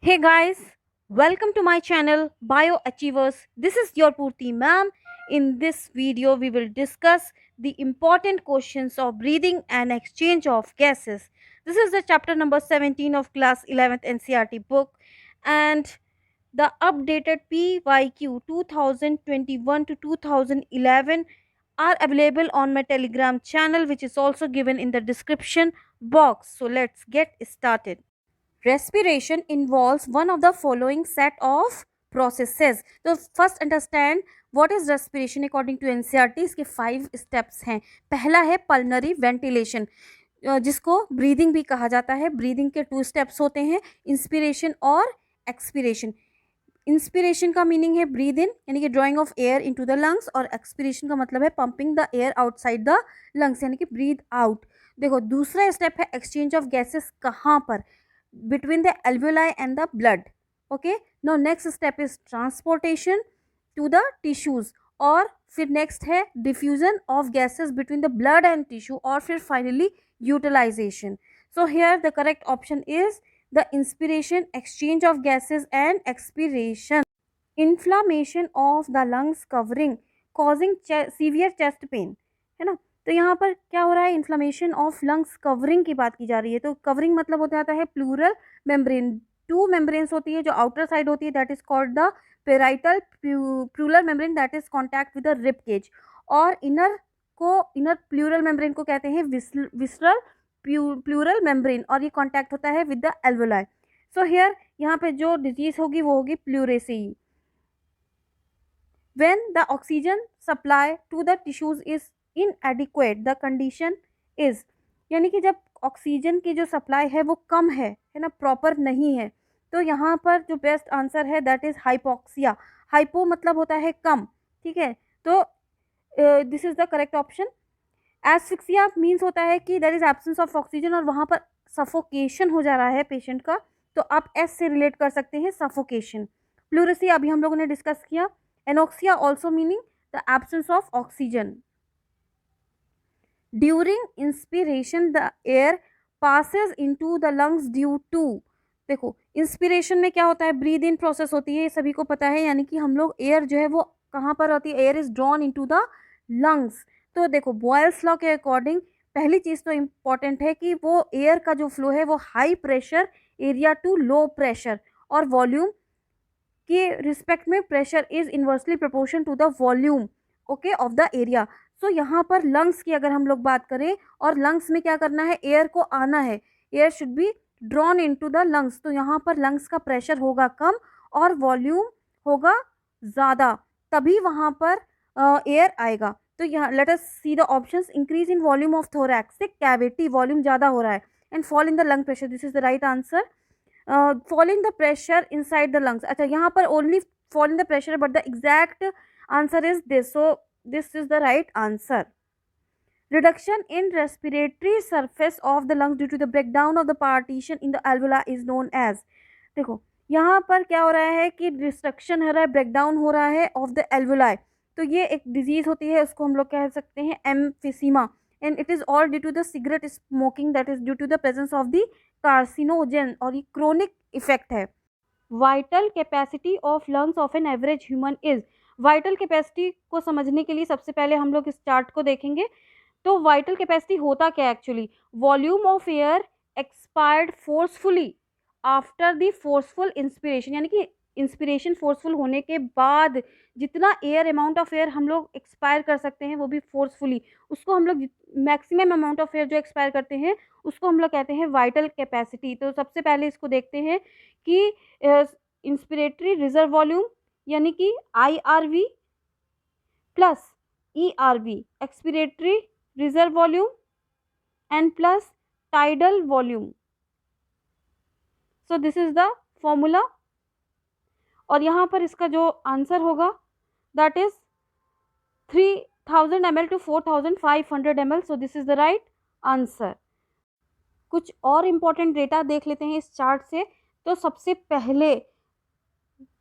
Hey guys, welcome to my channel Bioachievers. This is your Purti ma'am. In this video, we will discuss the important questions of breathing and exchange of gases. This is the chapter number 17 of class 11th NCRT book, and the updated PYQ 2021 to 2011 are available on my Telegram channel, which is also given in the description box. So let's get started. Respiration involves one of the following set of processes. तो first understand what is respiration according to NCERT. इसके 5 steps हैं. पहला है pulmonary ventilation, जिसको breathing भी कहा जाता है. ब्रीदिंग के 2 स्टेप्स होते हैं, इंस्पिरेशन और एक्सपिरेशन. इंस्पिरेशन का मीनिंग है ब्रीद इन, यानी कि drawing of air into the lungs, और एक्सपिरेशन का मतलब है pumping the air outside the lungs, यानी कि ब्रीद आउट. देखो, दूसरा स्टेप है एक्सचेंज ऑफ गैसेस. कहाँ पर? between the alveoli and the blood. Okay, now next step is transportation to the tissues, और फिर next है diffusion of gases between the blood and tissue, और फिर finally utilization. So here the correct option is the inspiration, exchange of gases and expiration. Inflammation of the lungs covering causing severe chest pain, है ना. तो यहाँ पर क्या हो रहा है? इन्फ्लामेशन ऑफ लंग्स कवरिंग की बात की जा रही है. तो कवरिंग मतलब हो जाता है प्लूरल मेम्ब्रेन. 2 मेम्ब्रेन्स होती है. जो आउटर साइड होती है that is called the parietal pleural membrane, that is contact with the rib cage, और इनर प्लूरल मेम्ब्रेन को कहते हैं विसरल प्लूरल मेम्ब्रेन, और ये कॉन्टैक्ट होता है with the alveoli. So here यहाँ पे जो डिजीज होगी वो होगी pleurisy. When the oxygen supply to the tissues is inadequate, the condition is, यानी कि जब ऑक्सीजन की जो सप्लाई है वो कम है ना, प्रॉपर नहीं है, तो यहाँ पर जो बेस्ट आंसर है दैट इज हाइपोक्सिया. हाइपो मतलब होता है कम, ठीक है. तो this is the correct option. Asphyxia means होता है कि there is absence of oxygen, और वहाँ पर सफोकेशन हो जा रहा है पेशेंट का, तो आप एस से रिलेट कर सकते हैं सफोकेशन. प्लूरेसी अभी हम लोगों ने डिस्कस किया. Anoxia also meaning the absence of oxygen. During inspiration the air passes into the lungs due to. देखो, इंस्पिरेशन में क्या होता है? ब्रीद इन प्रोसेस होती है, ये सभी को पता है, यानी कि हम लोग एयर जो है वो कहाँ पर होती है? Air is drawn into the lungs. तो देखो, बॉयल्स लॉ के अकॉर्डिंग पहली चीज़ तो इम्पॉर्टेंट है कि वो एयर का जो फ्लो है वो high pressure area to low pressure और वॉल्यूम के रिस्पेक्ट में pressure is inversely proportion to the volume, okay, of the area. So यहाँ पर लंग्स की अगर हम लोग बात करें, और लंग्स में क्या करना है? एयर को आना है, air should be drawn into the lungs. तो यहाँ पर लंग्स का प्रेशर होगा कम और वॉल्यूम होगा ज़्यादा, तभी वहाँ पर एयर आएगा. तो यहाँ let us see the options. Increase in volume of thoracic cavity, volume ज़्यादा हो रहा है, and fall in the lung pressure, this is the right answer. Falling the pressure inside the lungs. अच्छा, यहाँ पर only falling the pressure, but the exact answer is this, so this is the right answer. Reduction in respiratory surface of the lungs due to the breakdown of the partition in the alveoli is known as. देखो, यहाँ पर क्या हो रहा है कि destruction हो रहा है, ब्रेकडाउन हो रहा है ऑफ द एल्वोलाई. तो ये एक डिजीज होती है, उसको हम लोग कह सकते हैं emphysema, and it is all due to the cigarette smoking, that is due to the presence of the carcinogen, और ये क्रोनिक इफेक्ट है. Vital capacity of lungs of an average human is. Vital capacity को समझने के लिए सबसे पहले हम लोग इस चार्ट को देखेंगे. तो वाइटल कैपेसिटी होता क्या है actually? Volume of air expired forcefully after the forceful inspiration, यानी कि इंस्पिरेशन फोर्सफुल होने के बाद जितना एयर अमाउंट ऑफ एयर हम लोग एक्सपायर कर सकते हैं वो भी फोर्सफुली, उसको हम लोग मैक्सिमम अमाउंट ऑफ एयर जो एक्सपायर करते हैं उसको हम लोग कहते हैं वाइटल कैपेसिटी. तो सबसे पहले इसको देखते हैं कि इंस्पिरेटरी रिजर्व वॉल्यूम, यानी कि IRV plus ERV, expiratory reserve volume, and plus tidal volume. So this is the formula, और यहाँ पर इसका जो आंसर होगा that is 3000 ml to 4500 ml. So this is the right answer. कुछ और इम्पोर्टेंट डेटा देख लेते हैं इस चार्ट से. तो सबसे पहले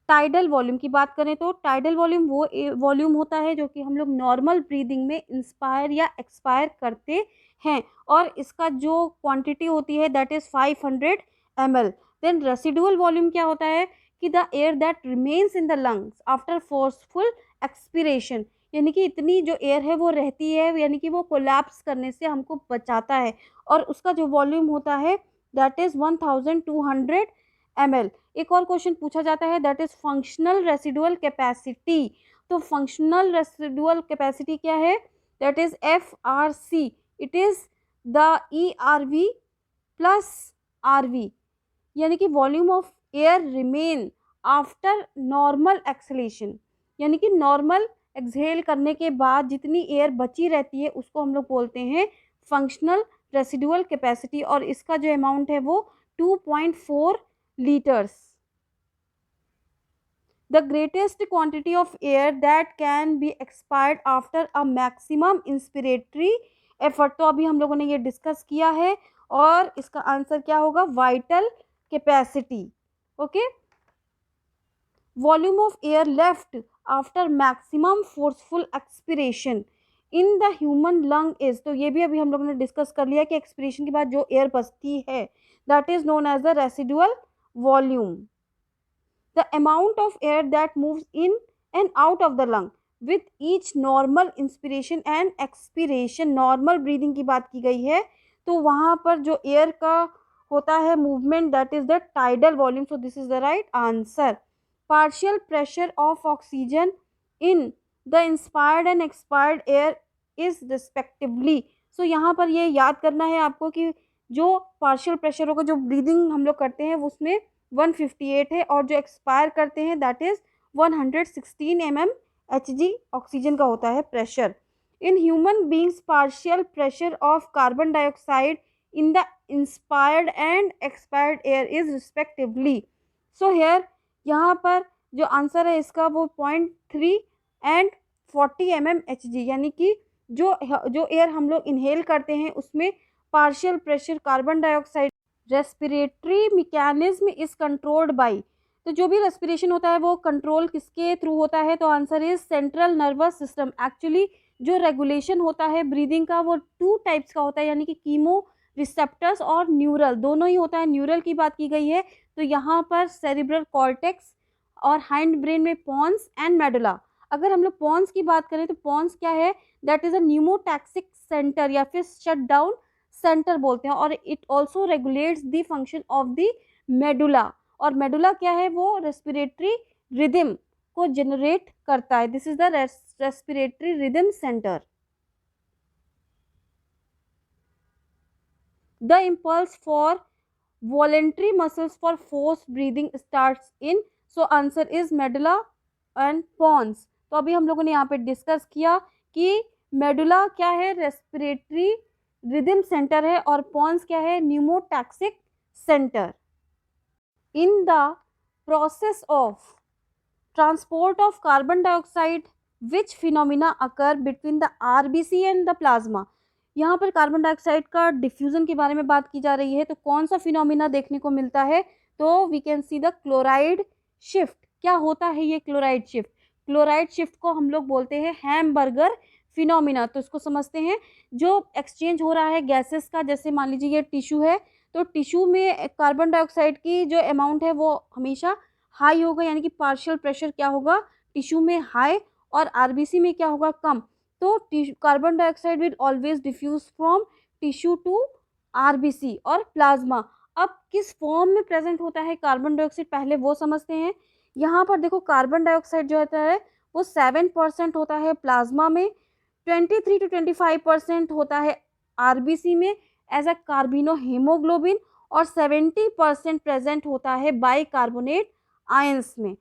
टाइडल वॉल्यूम की बात करें तो टाइडल वॉल्यूम वो वॉल्यूम होता है जो कि हम लोग नॉर्मल ब्रीदिंग में इंस्पायर या एक्सपायर करते हैं, और इसका जो क्वांटिटी होती है that is 500 ml. Then residual volume क्या होता है कि the air that remains in the lungs after forceful expiration, यानी कि इतनी जो एयर है वो रहती है, यानी कि वो कोलैप्स करने से हमको बचाता है, और उसका जो वॉल्यूम होता है दैट इज 1200 ml। एक और क्वेश्चन पूछा जाता है that is functional residual capacity. तो फंक्शनल रेसिडुअल कैपेसिटी क्या है, that is FRC, it is the ERV plus RV, यानी कि volume of air remain after normal acceleration, यानी कि नॉर्मल एक्सहेल करने के बाद जितनी एयर बची रहती है उसको हम लोग बोलते हैं फंक्शनल रेसिडुअल कैपेसिटी, और इसका जो अमाउंट है वो 2.4 litres. The greatest quantity of air that can be expired after a maximum inspiratory effort, तो अभी हम लोगों ने ये डिस्कस किया है, और इसका आंसर क्या होगा, vital capacity. Okay, volume of air left after maximum forceful expiration in the human lung is, तो ये भी अभी हम लोगों ने डिस्कस कर लिया कि एक्सपिरेशन के बाद जो एयर बचती है that is known as the residual volume. The amount of air that moves in and out of the lung with each normal inspiration and expiration, normal breathing की बात की गई है, तो वहाँ पर जो एयर का होता है movement that is the tidal volume, so this is the right answer. Partial pressure of oxygen in the inspired and expired air is respectively, so यहाँ पर ये याद करना है आपको कि जो पार्शियल प्रेशर होगा, जो ब्रीदिंग हम लोग करते हैं उसमें 158 है, और जो एक्सपायर करते हैं दैट इज 116 mmHg ऑक्सीजन का होता है pressure. In human beings partial pressure of carbon dioxide in the inspired and expired air is respectively, so here यहाँ पर जो आंसर है इसका वो 0.3 एंड 40 mmHg, यानी कि जो एयर हम लोग इनहेल करते हैं उसमें partial pressure carbon dioxide, respiratory mechanism is controlled bye, तो जो भी रेस्पिरेशन होता है वो कंट्रोल किसके थ्रू होता है, तो answer is central nervous system. Actually जो रेगुलेशन होता है ब्रीदिंग का वो 2 टाइप्स का होता है, यानी कि कीमो रिसेप्टर्स और न्यूरल, दोनों ही होता है। न्यूरल की बात की गई है तो यहाँ पर सेरिब्रल कॉर्टेक्स और हाइंड ब्रेन में पॉन्स एंड मेडुला। अगर हम लोग पॉन्स की बात करें तो पॉन्स क्या है, that is a pneumotaxic centre या फिर शट डाउन सेंटर बोलते हैं, और it also regulates the function of the medulla, और मेडुला क्या है, वो रेस्पिरेटरी रिदम को जनरेट करता है। This is the respiratory rhythm centre. The impulse for voluntary muscles for force breathing starts in, so answer is medulla and pons. तो अभी हम लोगों ने यहाँ पे डिस्कस किया कि मेडुला क्या है, रेस्पिरेटरी रिदम सेंटर है, और पॉन्स क्या है, pneumotaxic centre. In the process of transport of carbon dioxide which phenomena occur between the RBC and the plasma, यहाँ पर कार्बन डाइऑक्साइड का डिफ्यूजन के बारे में बात की जा रही है, तो कौन सा फिनोमिना देखने को मिलता है, तो we can see the chloride shift. क्या होता है ये क्लोराइड शिफ्ट, क्लोराइड शिफ्ट को हम लोग बोलते हैं हैमबर्गर फिनोमिना। तो इसको समझते हैं, जो एक्सचेंज हो रहा है गैसेस का, जैसे मान लीजिए ये टिश्यू है, तो टिश्यू में कार्बन डाइऑक्साइड की जो अमाउंट है वो हमेशा हाई होगा, यानी कि पार्शियल प्रेशर क्या होगा टिश्यू में हाई, और RBC में क्या होगा कम, तो carbon dioxide will always diffuse from tissue to RBC और प्लाज्मा। अब किस फॉर्म में प्रेजेंट होता है कार्बन डाइऑक्साइड, पहले वो समझते हैं। यहाँ पर देखो कार्बन डाइऑक्साइड जो होता है वो 7% होता है प्लाज्मा में, 23 to 25% होता है RBC में एज अ कार्बिनो हेमोग्लोबिन, और 70% प्रेजेंट होता है बाइकार्बोनेट आयंस में।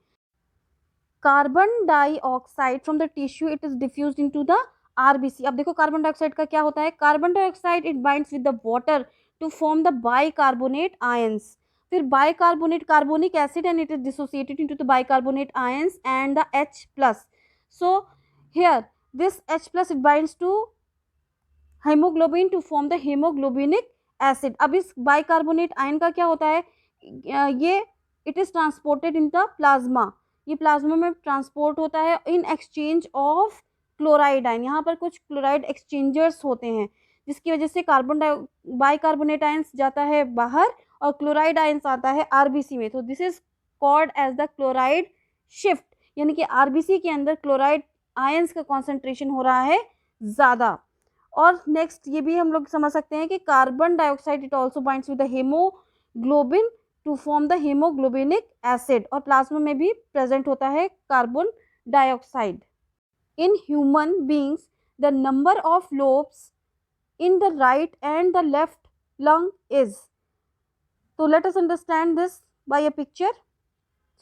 Carbon dioxide from the tissue it is diffused into the RBC। अब देखो कार्बन डाइऑक्साइड का क्या होता है, carbon dioxide it binds with the water to form the bicarbonate ions, फिर bicarbonate carbonic acid and it is dissociated into the bicarbonate ions and the H+, so here this H+ it binds to hemoglobin to form the hemoglobinic acid। अब इस bicarbonate ion का क्या होता है, ये it is transported in the plasma, ये plasma में transport होता है in exchange of chloride ion. यहाँ पर कुछ क्लोराइड एक्सचेंजर्स होते हैं जिसकी वजह से बाइकार्बोनेट आयन जाता है बाहर और क्लोराइड आयंस आता है आरबीसी में, तो this is called as the chloride shift, यानी कि आरबीसी के अंदर क्लोराइड आयंस का कॉन्सेंट्रेशन हो रहा है ज़्यादा। और नेक्स्ट ये भी हम लोग समझ सकते हैं कि carbon dioxide it also binds with the haemoglobin to form the haemoglobinic acid, और प्लाज्मा में भी प्रेजेंट होता है carbon dioxide. In human beings the number of lobes in the right and the left lung is, so let us understand this by a picture.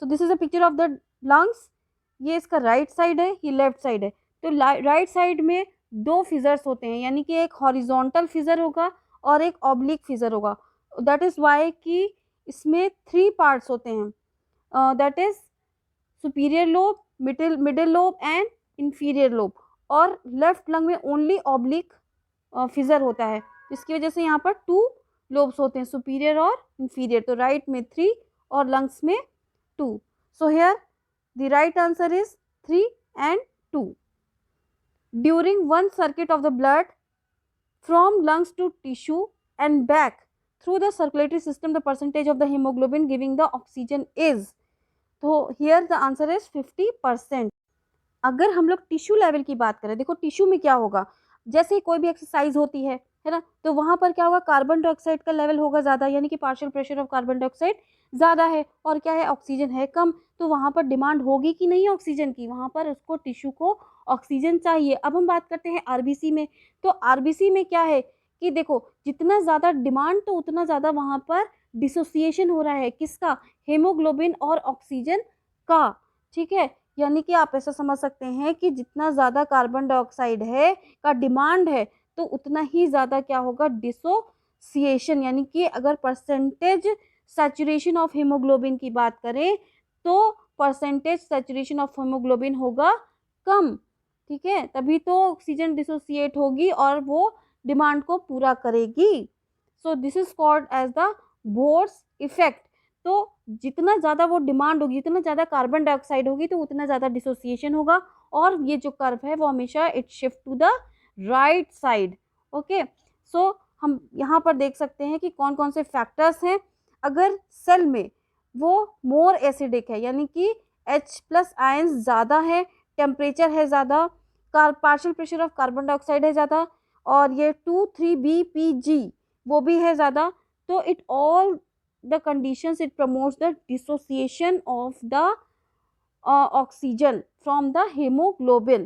So this is a picture of the lungs, ये इसका right side है, ये left side है। तो right side में दो fissures होते हैं, यानी कि एक हॉरिजॉन्टल फिजर होगा और एक ऑब्लिक फिजर होगा। दैट इज वाई कि इसमें 3 पार्ट्स होते हैं, that is superior lobe, middle lobe and inferior lobe, और लेफ्ट लंग में ओनली ऑब्लिक फिजर होता है, इसकी वजह से यहाँ पर 2 लोब्स होते हैं, सुपीरियर और इंफीरियर। तो राइट में 3 और लंग्स में 2। So here the right answer is 3 and 2। During one circuit of the blood from lungs to tissue and back through the circulatory system the percentage of the haemoglobin giving the oxygen is, तो here the answer is 50%। अगर हम लोग tissue level की बात करें, देखो tissue में क्या होगा, जैसे कोई भी एक्सरसाइज होती है ना, तो वहाँ पर क्या होगा, कार्बन डाइऑक्साइड का लेवल होगा ज़्यादा, यानी कि partial pressure of carbon dioxide ज़्यादा है, और क्या है, ऑक्सीजन है कम, तो वहाँ पर डिमांड होगी कि नहीं ऑक्सीजन की, वहाँ पर उसको टिश्यू को ऑक्सीजन चाहिए। अब हम बात करते हैं आरबीसी में, तो आरबीसी में क्या है कि देखो जितना ज़्यादा डिमांड तो उतना ज़्यादा वहाँ पर डिसोसिएशन हो रहा है, किसका, हेमोग्लोबिन और ऑक्सीजन का, ठीक है। यानी कि आप ऐसा समझ सकते हैं कि जितना ज़्यादा कार्बन डाइऑक्साइड है का डिमांड है तो उतना ही ज़्यादा क्या होगा, डिसोसिएशन, यानी कि अगर परसेंटेज सैचुरेशन ऑफ हीमोग्लोबिन की बात करें तो परसेंटेज सैचुरेशन ऑफ हीमोग्लोबिन होगा कम, ठीक है, तभी तो ऑक्सीजन डिसोसिएट होगी और वो डिमांड को पूरा करेगी। So this is called as the Bohr's effect. तो जितना ज़्यादा वो डिमांड होगी, जितना ज़्यादा कार्बन डाइऑक्साइड होगी तो उतना ज़्यादा डिसोसिएशन होगा, और ये जो कर्व है वो हमेशा it shift to the right side. Okay, so हम यहाँ पर देख सकते हैं कि कौन कौन से फैक्टर्स हैं। अगर सेल में वो मोर एसिडिक है, यानी कि H+ आयंस ज़्यादा है, टेम्परेचर है ज़्यादा, partial pressure of carbon dioxide है ज़्यादा, और ये 2,3-BPG वो भी है ज़्यादा, तो it all the conditions it promotes the dissociation of the oxygen from the hemoglobin।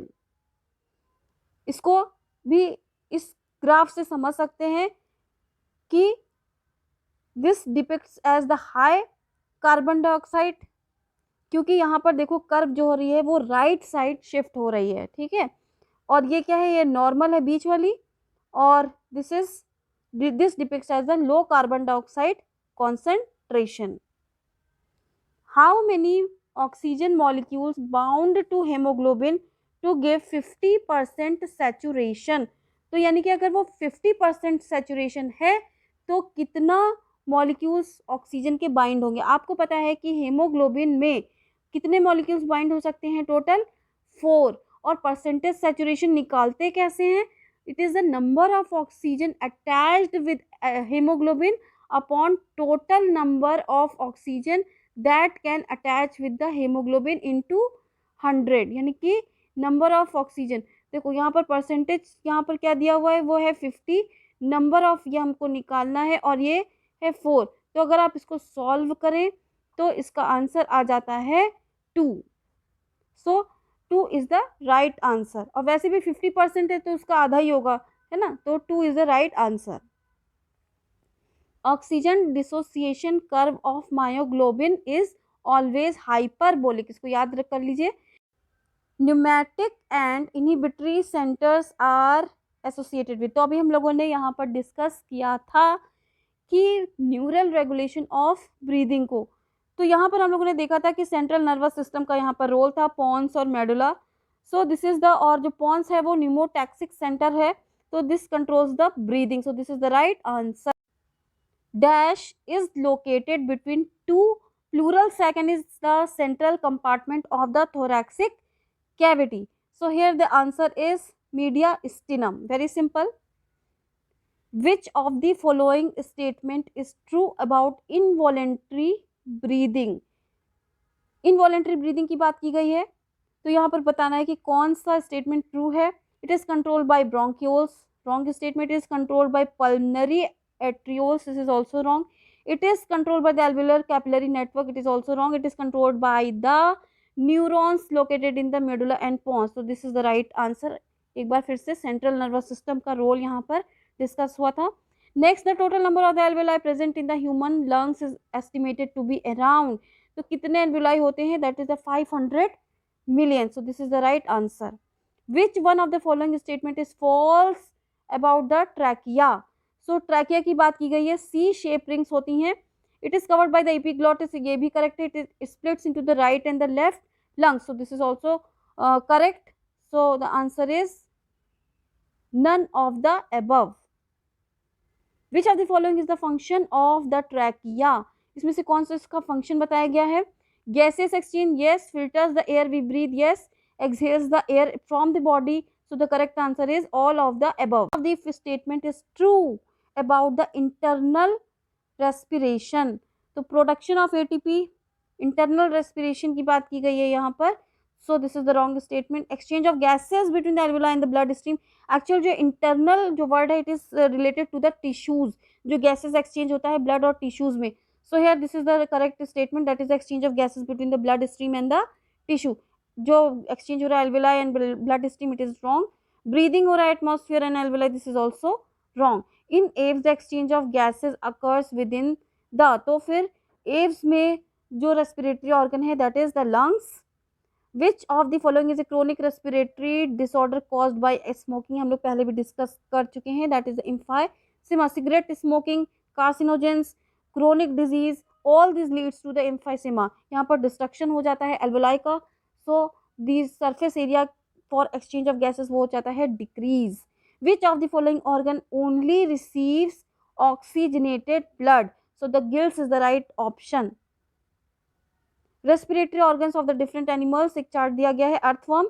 इसको भी इस ग्राफ से समझ सकते हैं कि this depicts as the high carbon dioxide, क्योंकि यहाँ पर देखो कर्व जो हो रही है वो राइट साइड शिफ्ट हो रही है, ठीक है, और ये क्या है, ये नॉर्मल है बीच वाली, और this depicts as the low carbon dioxide concentration। How many oxygen molecules bound to hemoglobin to give 50% saturation? तो यानी कि अगर वो 50% saturation है तो कितना मॉलिक्यूल्स ऑक्सीजन के बाइंड होंगे। आपको पता है कि हेमोग्लोबिन में कितने मॉलिक्यूल्स बाइंड हो सकते हैं, टोटल 4, और परसेंटेज सैचुरेशन निकालते कैसे हैं, it is the number of oxygen attached with haemoglobin upon total number of oxygen that can attach with the hemoglobin into 100, यानी कि नंबर ऑफ ऑक्सीजन, देखो यहाँ पर परसेंटेज यहाँ पर क्या दिया हुआ है वो है 50, नंबर ऑफ ये हमको निकालना है और ये है 4, तो अगर आप इसको सॉल्व करें तो इसका आंसर आ जाता है 2। सो 2 इज़ द राइट आंसर, और वैसे भी 50% है तो उसका आधा ही होगा, है ना, तो 2 is the right answer. Oxygen dissociation curve of myoglobin is always hyperbolic, इसको याद कर लीजिए। Pneumatic and inhibitory centres are associated with, तो अभी हम लोगों ने यहाँ पर डिस्कस किया था कि न्यूरल रेगुलेशन ऑफ ब्रीदिंग को, तो यहाँ पर हम लोगों ने देखा था कि सेंट्रल नर्वस सिस्टम का यहाँ पर रोल था, पॉन्स और medulla. So this is the, और जो पॉन्स है वो न्यूमोटैक्सिक सेंटर है, तो this controls the breathing, so this is the right answer. Dash is located between two pleural sac and is the central compartment of the thoracic cavity. So here the answer is mediastinum. Very simple. Which of the following statement is true about involuntary breathing? Involuntary breathing की बात की गई है, तो यहाँ पर बताना है कि कौन सा स्टेटमेंट ट्रू है. It is controlled by bronchioles, wrong statement. Is controlled by pulmonary arterioles, this is also wrong. It is controlled by the alveolar capillary network, it is also wrong. It is controlled by the neurons located in the medulla and pons, तो this is the right answer. एक बार फिर से central nervous system का role यहाँ पर discuss हुआ था. Next, the total number of the alveoli present in the human lungs is estimated to be around, तो कितने एल्वेलाई होते हैं? That is the 500 million. So this is the right answer. Which one of the following statement is false about the trachea? So trachea की बात की गई है, C shape rings होती हैं. It is covered by the epiglottis, ये भी correct है. It splits into the right and the left lungs. So this is also correct. So the answer is none of the above. Which of the following is the function of the trachea? इसमें से कौन सा इसका function बताया गया है? Gaseous exchange, yes. Filters the air we breathe, yes. Exhales the air from the body. So the correct answer is all of the above. The statement is true about the internal respiration. तो production of ATP, internal respiration की बात की गई है यहाँ पर. So this is the wrong statement. Exchange of gases between the alveoli and the blood stream. Actual जो internal जो word है, it is related to the tissues. जो gases exchange होता है blood और tissues में. So here this is the correct statement, that is the exchange of gases between the blood stream and the tissue. जो exchange हो रहा है alveoli and blood stream, it is wrong. Breathing हो रहा है atmosphere and alveoli, this is also wrong. In aves the exchange of gases occurs within the, तो फिर aves में जो respiratory organ है, that is the lungs. Which of the following is a chronic respiratory disorder caused by smoking? हम लोग पहले भी discuss कर चुके हैं, that is emphysema. Cigarette smoking, carcinogens, chronic disease, all these leads to the emphysema. यहाँ पर destruction हो जाता है alveoli का, so the surface area for exchange of gases वो हो जाता है decrease. Which of the following organ only receives oxygenated blood? So the gills is the right option. Respiratory organs of the different animals एक chart दिया गया है. earthworm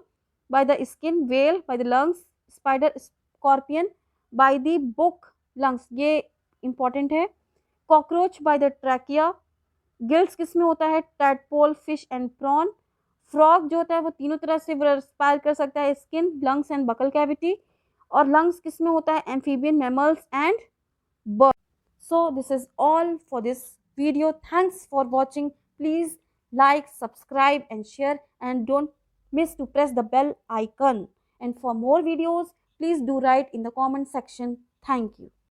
by the skin, whale by the lungs, spider scorpion by the book lungs, ये important है. cockroach by the trachea. Gills किस में होता है? tadpole, fish and prawn. frog जो होता है वो तीनों तरह से रेस्पायर कर सकता है, skin, lungs and buccal cavity. और लंग्स किस में होता है? Amphibian, mammals and bird. So this is all for this video. Thanks for watching. Please like, subscribe and share, and don't miss to press the bell icon. And for more videos, please do write in the comment section. Thank you.